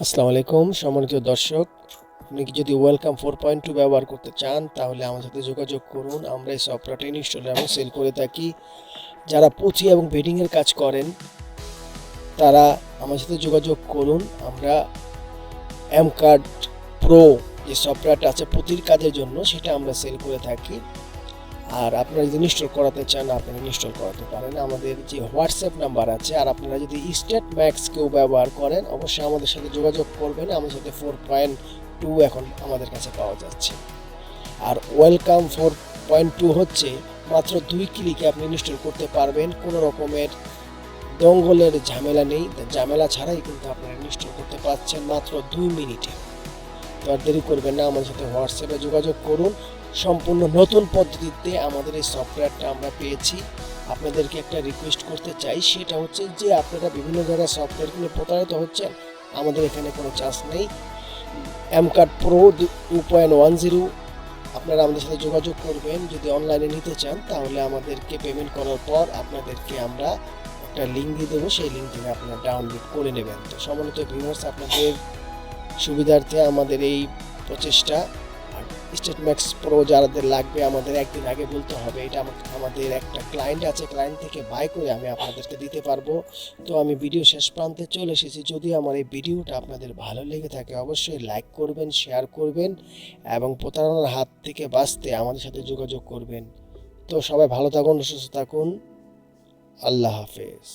আসসালামু আলাইকুম সম্মানিত দর্শক, আপনি যদি ওয়েলকাম 4.2 ব্যবহার করতে চান তাহলে আমার সাথে যোগাযোগ করুন। আমরা এই সফটওয়্যারটা ইনস্টল এবং সেল করে থাকি। যারা পুঁথি এবং বেডিংয়ের কাজ করেন তারা আমার সাথে যোগাযোগ করুন। আমরা এমকার্ড প্রো যে সফটওয়্যারটা আছে পুঁথির কাজের জন্য সেটা আমরা সেল করে থাকি। আর আপনারা যদি ইনস্টল করাতে চান আপনারা ইনস্টল করাতে পারেন। আমাদের যে হোয়াটসঅ্যাপ নাম্বার আছে, আর আপনারা যদি স্টেট ম্যাক্স কেউ ব্যবহার করেন অবশ্যই আমাদের সাথে যোগাযোগ করবেন। আমাদের সাথে 4.2 এখন আমাদের কাছে পাওয়া যাচ্ছে। আর ওয়েলকাম 4.2 হচ্ছে মাত্র 2 ক্লিকে আপনি ইনস্টল করতে পারবেন। কোনো রকমের দঙ্গলের ঝামেলা নেই, ঝামেলা ছাড়াই কিন্তু আপনারা ইনস্টল করতে পারছেন মাত্র 2 মিনিটে। তো আর দেরি করবেন না, আমাদের সাথে হোয়াটসঅ্যাপে যোগাযোগ করুন। সম্পূর্ণ নতুন পদ্ধতিতে আমাদের এই সফটওয়্যারটা আমরা পেয়েছি। আপনাদেরকে একটা রিকোয়েস্ট করতে চাই, সেটা হচ্ছে যে আপনারা বিভিন্ন জায়গায় সফটওয়্যার কিনে প্রতারিত হচ্ছেন, আমাদের এখানে কোনো চান্স নেই। এমকার্ড প্রো 2.10 আপনারা আমাদের সাথে যোগাযোগ করবেন। যদি অনলাইনে নিতে চান তাহলে আমাদেরকে পেমেন্ট করার পর আপনাদেরকে আমরা একটা লিঙ্ক দিয়ে দেবো, সেই লিঙ্ক থেকে আপনারা ডাউনলোড করে নেবেন। তো সম্মানিত ভিউয়ার্স, আপনাদের সুবিধার্থে আমাদের এই প্রচেষ্টা। আর স্টেট ম্যাক্স প্রো যাদের লাগবে আমাদের একদিন আগে বলতে হবে। এটা আমাদের একটা ক্লায়েন্ট আছে, ক্লায়েন্ট থেকে বাই করে আমি আপনাদেরকে দিতে পারবো। তো আমি ভিডিও শেষ প্রান্তে চলে এসেছি। যদি আমার এই ভিডিওটা আপনাদের ভালো লেগে থাকে অবশ্যই লাইক করবেন, শেয়ার করবেন এবং প্রতারণার হাত থেকে বাঁচতে আমাদের সাথে যোগাযোগ করবেন। তো সবাই ভালো থাকুন, সুস্থ থাকুন। আল্লাহ হাফেজ।